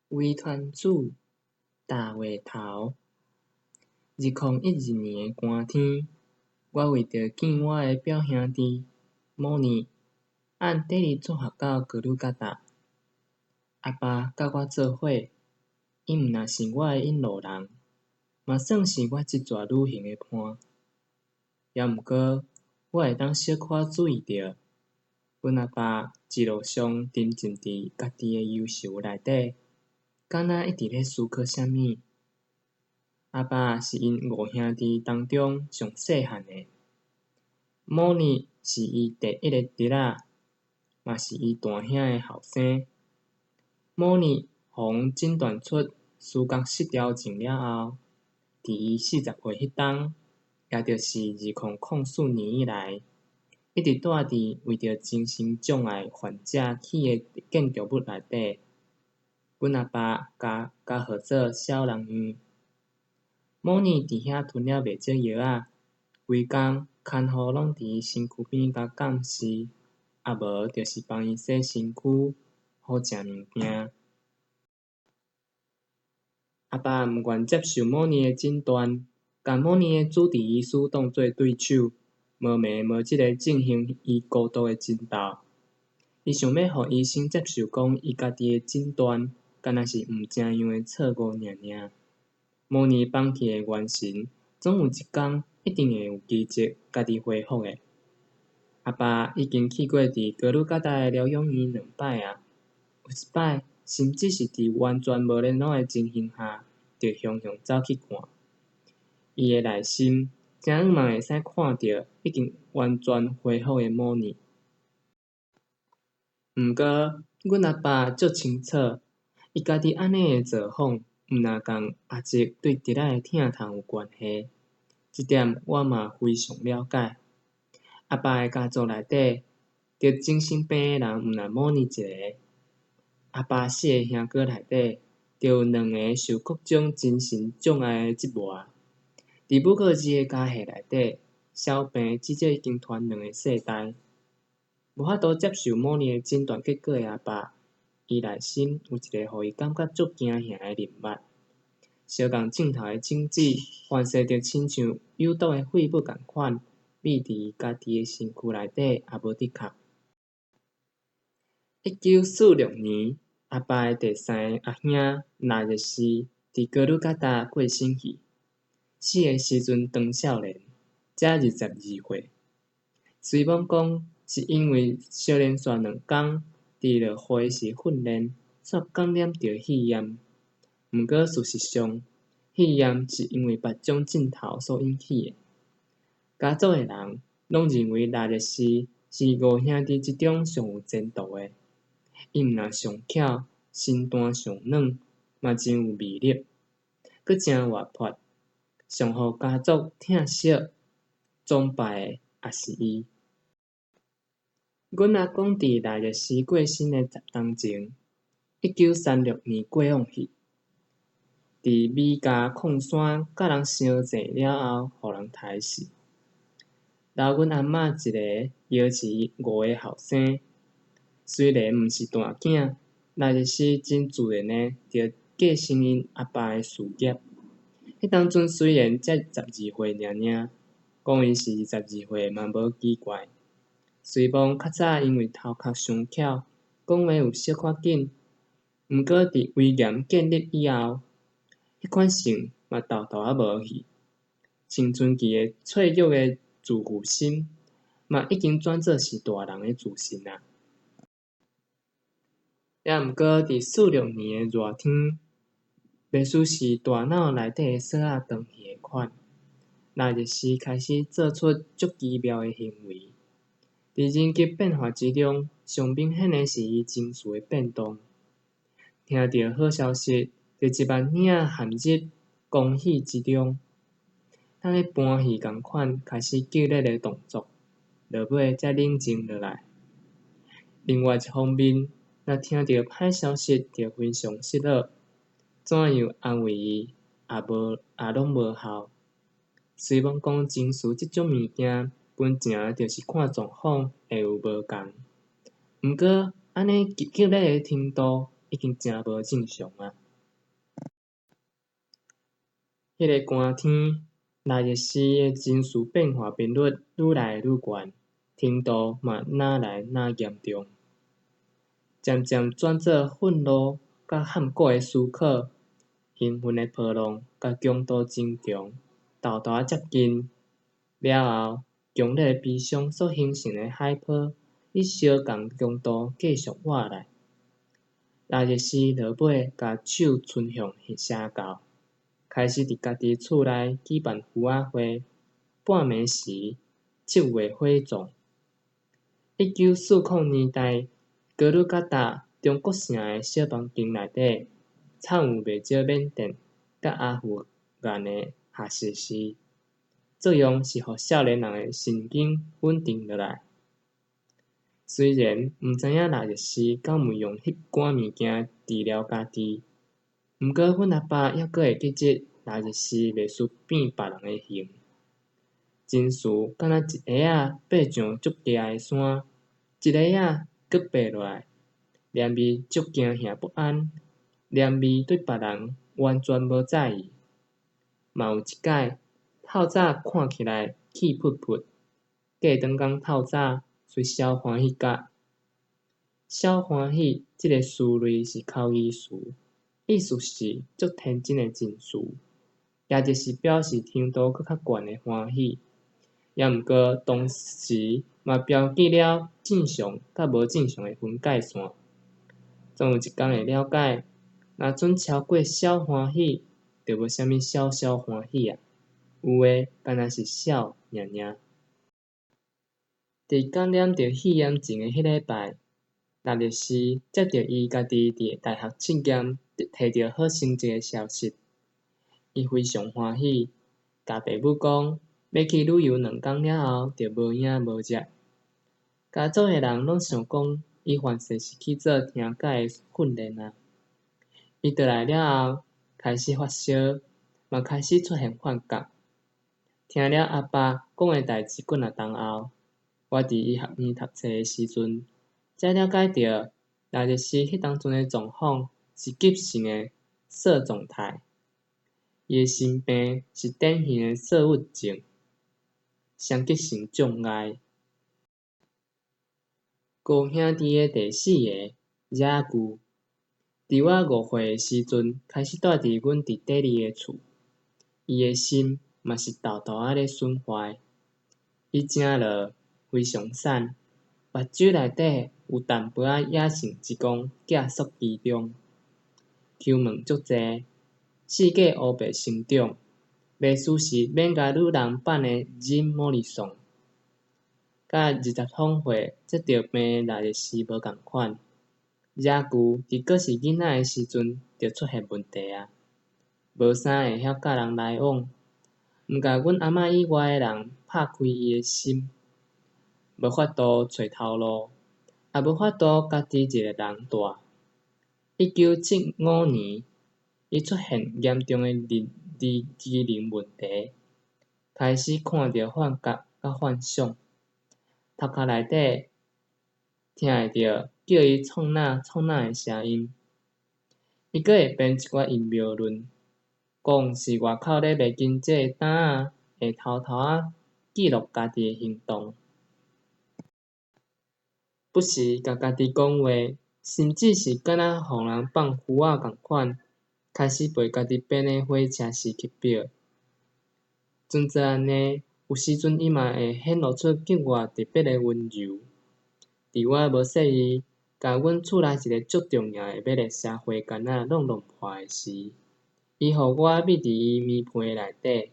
为团主大月头，2012年的寒天，我为着见我的表兄弟某年按第二做学到哥鲁嘎达，阿爸甲我做伙，伊毋若是我的引路人，嘛算是我即逝旅行的伴。也毋过，我会当小可注意到，阮阿爸一路上沉浸伫家己的忧愁内底，敢若一直咧思考啥物。阿爸是因五兄弟当中上细汉的，某年是伊第一个侄仔，嘛是伊大兄的后生。某年互诊断出思觉失调症了后，伫伊40岁迄冬，也就是2004年以来，一直住伫为着精神障碍患者起的建筑物内底。阮阿爸甲号做小人院。某年伫遐吞了袂少药仔，规工牵好拢伫伊身躯边甲监视，啊无就是帮伊洗身躯、好食物件。阿爸毋愿接受某年的诊断，甲某年的主治医师当作对手，无眠无质的进行伊孤独的争斗。伊想要互医生接受讲伊家己的诊断，敢若是毋正样的错误尔尔。某年放弃的元神，总有一天一定会有奇迹家己恢复的。阿爸已经去过伫哥鲁嘎达的疗养院2摆啊，有一摆甚至是伫完全无联络的情形下，就雄雄走去看。伊的内心真毋嘛会使看到已经完全恢复的某年。毋过，阮阿爸足清楚，伊家己安尼的作风，毋若共阿叔对侄仔的疼痛有关系。即点我嘛非常了解。阿爸的家族内底，得精神病的人毋若某年一个。阿爸4个兄哥内底，就有2个受各种精神障碍的折磨。伫母靠子的家系内底，小病至少已经传2个世代。无法度接受某年的诊断结果的阿爸，伊内心有一个互伊感觉足惊吓的人物。相共镜头的镜子反射着亲像有毒的废物共款，秘伫伊家己的身躯内底，也无得确。1946年，阿爸的第3个阿兄纳日斯伫哥鲁嘎达过身去，死的时阵当少年，才22岁。虽讲是因为少年煞2工伫落会时训练，煞感染着肺炎。毋过事实上，肺炎是因为别种症头所引起的。家族的人拢认为纳日斯是5兄弟之中上有前途的。伊毋若上巧，身段上软，嘛真有魅力，阁真活泼，上互家族疼惜、崇拜的也是伊。阮阿公伫纳日斯过身的10冬前，1936年过往去，伫米加矿山甲人相争了后，互人刣死。留阮阿嬷一个，摇饲5个后生。虽然毋是大囝，纳日斯真自然的就继承因阿爸的事业。迄当阵虽然才12岁尔尔，讲伊是22岁嘛无奇怪。虽讲较早因为头壳伤巧，讲话有小可紧，毋过伫威严建立以后，迄款性嘛豆豆仔无去。青春期的脆弱的自负心，嘛已经转做是大人的自信啊。也毋过伫46年的热天，袂输是大脑内底的锁仔断去的款，纳日斯开始做出足奇妙的行为。伫人格变化之中，上明显的是伊情绪的变动。听到好消息，就一万耳仔陷入狂喜之中，当咧搬戏共款，开始剧烈的动作，落尾才冷静落来。另外一方面，若听到歹消息，就非常失落，怎样安慰伊，也拢无效。虽讲情绪即种物件，本正就是看状况会有无共，毋过安尼激烈的程度，已经真无正常啊。迄个寒天，腊日时的情绪变化频率愈来愈悬，程度嘛哪来哪严重，渐渐转做愤怒甲含糊的思考，兴奋的波浪甲强度增强，豆豆接近了后，强烈的悲伤所形成的海波，以相共强度继续活来。腊日时落尾，甲手伸向车道。开始伫家己厝内举办符仔会，半暝时7月火种。1940年代，哥鲁加达中国城的小房间内底，藏有袂少缅甸甲阿富汗的下士时，作用是互少年人的神经稳定落来。虽然毋知影腊日时敢有用迄款物件治疗家己。毋过，阮阿爸还阁会记得腊日时袂输变别人的形，情绪敢若一下爬上足低的山，一下阁爬落来，连咪足惊吓不安，连咪对别人完全无在意。嘛有一摆，透早看起来气噗噗，过转工透早随小欢喜甲。小欢喜即个词类是口语词。意思是足天真的情绪，也就是表示程度搁较悬的欢喜。也毋过同时嘛标记了正常甲无正常的分界线。总有一天会了解，若准超过小欢喜，就无啥物小小欢喜啊，有诶干若是小尔尔。伫感染着肺炎症的迄礼拜，腊日时接到伊家己伫大学测验摕到好成绩的消息，伊非常欢喜，甲爸母讲要去旅游2天了后，就无影无迹。家族的人拢想讲，伊凡事是去做听解的训练啊。伊倒来了后，开始发烧，嘛开始出现幻觉。听了阿爸讲的代志几若冬后，我伫医学院读册的时阵，才了解到，腊日时迄当阵的状况是急性的色状态，伊的心病是典型的色郁症，双极性障碍。五兄弟的第4个雅具，伫我5岁的时阵开始住伫阮弟弟的厝，伊的心嘛是豆豆仔咧损坏，伊正落非常瘦，目睭内底有淡薄仔野性之光寄宿其中，抠门足济，四界乌白生长，袂输是免甲女人版的Jim Morrison。甲20通岁接到病腊日时无共款，雅具伫阁是囡仔的时阵就出现问题啊，无啥会晓甲人来往，毋甲阮阿嬷以外的人拍开伊的心，无法度找头路，也无法度家己一个人住。1975年，伊出现严重的认知机能问题，开始看到幻觉甲幻想。头壳内底听会到叫伊创哪创哪的声音，伊阁会编一寡阴谋论，讲是外口咧卖经济的胆仔会偷偷仔记录家己的行动，不时甲家己讲话，甚至是敢若互人放符仔共款，开始背家己编的火车时刻表。阵做安尼，有时阵伊嘛会显露出格外特别的温柔。伫我无细意，甲阮厝内一个足重要的要个社会干仔弄破的时，伊互我秘伫伊棉被内底，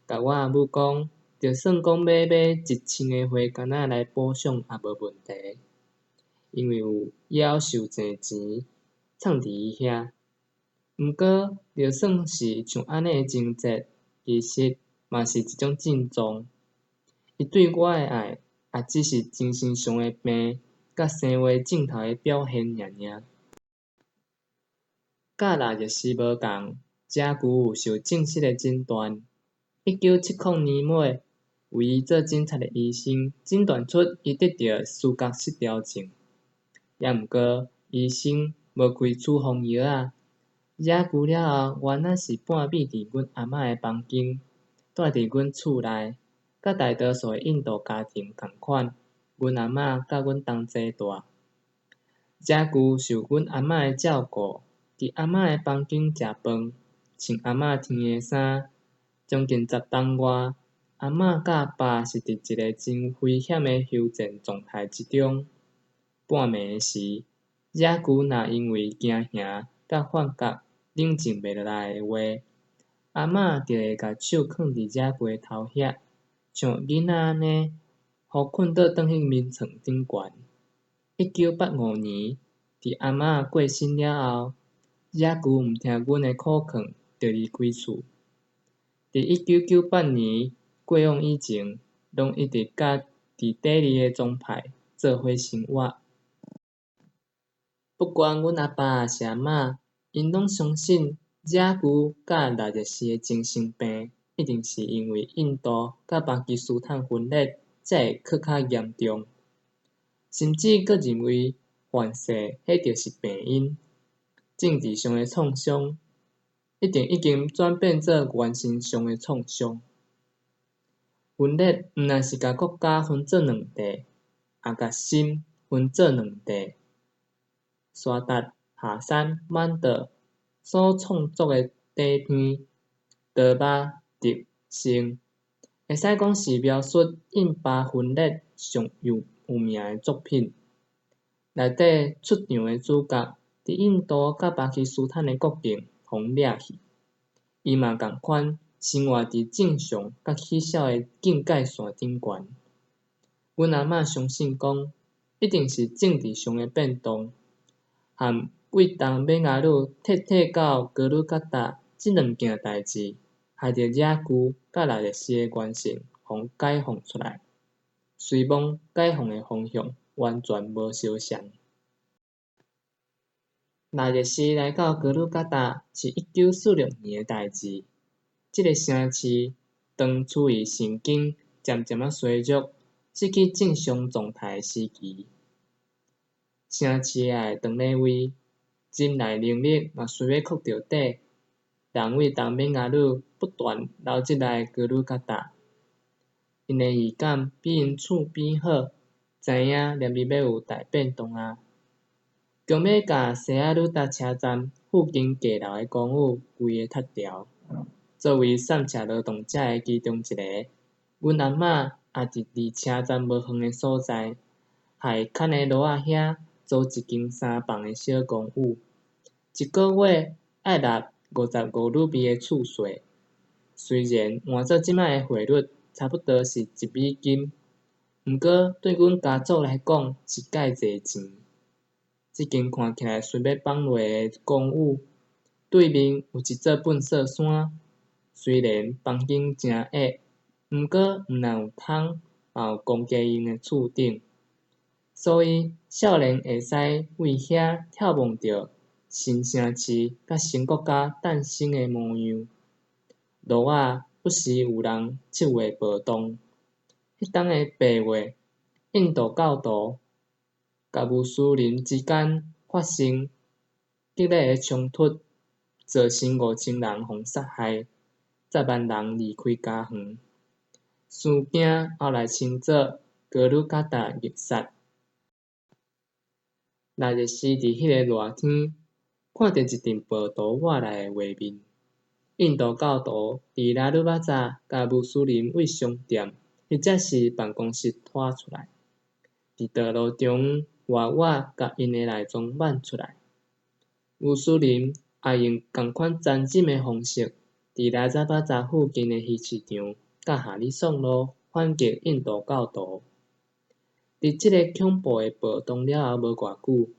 甲我阿母讲，就算讲要买1000个花干仔来补偿也无问题，因为有夭寿钱钱藏伫伊遐。毋过，就算是像安尼的情节，其实嘛是一种敬重。伊对我的爱，也只是精神上的病，甲生活镜头的表现尔尔。甲腊日时无共，家具有受正式的诊断。1970年尾，为伊做检查的医生诊断出伊得着思觉失调症，也毋过医生无开处方药仔。惹久了后，原来是半跛伫阮阿嬷诶房间，住伫阮厝内，甲大多数诶印度家庭共款。阮阿嬷甲阮同齐住。遮久受阮阿嬷诶照顾，伫阿嬷诶房间食饭，穿阿嬷穿诶衫，将近10冬外，阿嬷甲阿爸是伫一个真危险诶休战状态之中。半暝诶时，惹久若因为惊吓甲幻觉冷静袂落来诶话，阿嬷就会甲手囥伫惹久诶头遐，像囡仔安尼，互困倒转去眠床顶悬。1985年，伫阿嬷过身了后，惹久毋听阮诶苦劝，就离开厝。伫1998年过往以前，拢一直甲伫底里诶宗派做伙生活。不管阮阿爸抑是阿嬷，因拢相信惹久甲纳热氏诶精神病，一定是因为印度甲巴基斯坦分裂，才会搁较严重。甚至佫认为犯世迄著是病因。政治上诶创伤，一定已经转变做原身上诶创伤。分裂毋但是甲国家分做两地，也甲心分做两地。沙达下山曼德所创作诶底片《德巴迪星》，会使讲是描述印巴分裂上有名诶作品。内底出场诶主角，伫印度甲巴基斯坦诶国境互掠去，伊嘛共款生活伫正常甲起痟诶境界线顶悬。阮阿嬷相信讲，一定是政治上诶变动，含贵东美雅鲁撤到格鲁吉达即两件代志，害着惹久甲纳热氏诶元神互解放出来。虽望解放诶方向完全无相像。纳热氏来到格鲁吉达是1946年诶代志。即个城市当处于神经渐渐衰弱、失去正常状态诶时期。城市内长礼位，境内能力嘛随要扩到底，人为东美雅鲁不断流入来格鲁吉达。因诶预感比因厝边好，知影连日要有大变动啊！强要甲西雅鲁达车站附近架楼诶公寓规个拆掉。作为散车劳动者诶其中一个，阮阿嬷也伫离车站无远诶所在，害牵诶路仔遐租一间3房诶小公寓，一个月爱纳55卢比诶厝税。虽然换做即摆诶汇率差不多是$1，毋过对阮家族来讲是介济钱。即间看起来随要放落诶公寓，对面有一座粪扫山。虽然房间诚矮，毋过毋但有窗，嘛有公家用诶厝顶，所以少年会使为遐眺望着新城市甲新国家诞生诶模样。路仔不时有人手会暴动。迄当诶8月，印度教徒甲穆斯林之间发生激烈诶冲突，造成5000人互杀害，10万人离开家园。事件后来称作格鲁吉达虐杀。纳热氏伫迄个热天，看到一阵暴徒活来诶画面。印度教徒伫拉鲁巴扎甲穆斯林为商店或者是办公室拖出来，伫道路中活活甲因诶内脏挽出来。穆斯林也用共款残忍诶方式，伫拉扎巴扎附近诶鱼市场甲哈里松路反击印度教徒。伫即个恐怖诶暴动了后无偌久，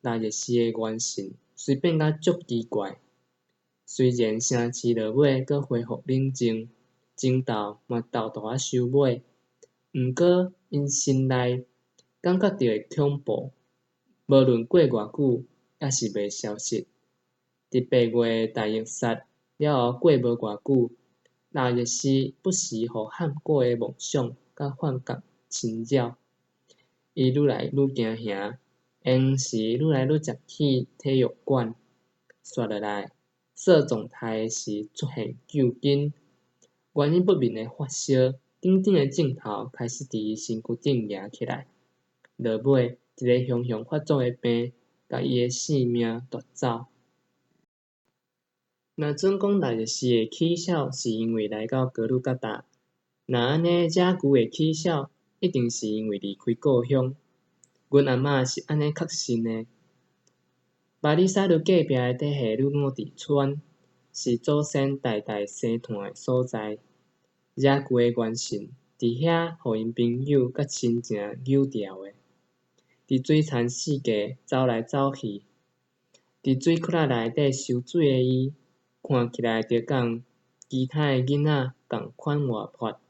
纳热氏诶元神虽变甲足奇怪。虽然城市落尾阁恢复冷静，争斗嘛斗啊收尾，毋过因心内感觉到诶恐怖，无论过偌久，也是袂消失。伫8月大虐杀了后过无偌久，纳热氏不时互喊过诶梦想甲幻觉侵扰，伊愈来愈惊吓，因是愈来愈接起体育馆，刷落来，射总台时出现旧筋，原因不明的发烧，顶顶的镜头开始伫伊身躯顶夹起来，落尾一个熊熊发作的病，甲伊的性命夺走。若准讲大日时的起痟是因为来到哥鲁甲达，那安尼遮久的起痟一定是因为离开故乡。阮阿嬷是安尼确信的。巴里萨鲁隔壁的底下鲁五治村，是祖先代代生炭的所在。遮久的原姓伫遐，互因朋友甲亲情扭掉的。伫水田四界走来走去，伫水窟仔内底游水的伊，看起来着甲其他的囡仔共款活泼，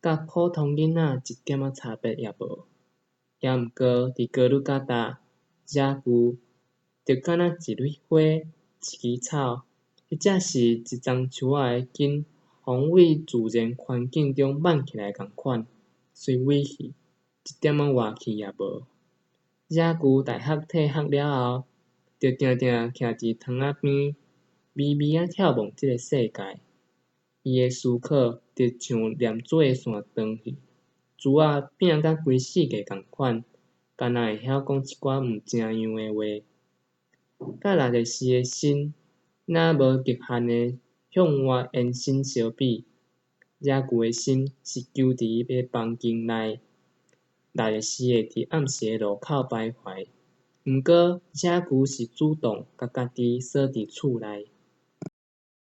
甲普通囡仔一点仔差别也无。也毋过伫哥鲁甲达遮久，就敢若一蕊花、一枝草，或者是一丛树仔的根，风为自然环境中挽起来共款，随尾去，一点仔活气也无。遮久大学退学了后，就定定徛伫塘仔边，微微仔眺望即个世界。伊的思考就像念做线断去，珠仔变甲规世界共款，敢若会晓讲一寡毋正样的话。甲六日时的心，若无极限的向外延伸相比，遮久的心是揪伫伊的房间内。六日时会伫暗时的路口徘徊，毋过遮久是主动甲家己锁伫厝内。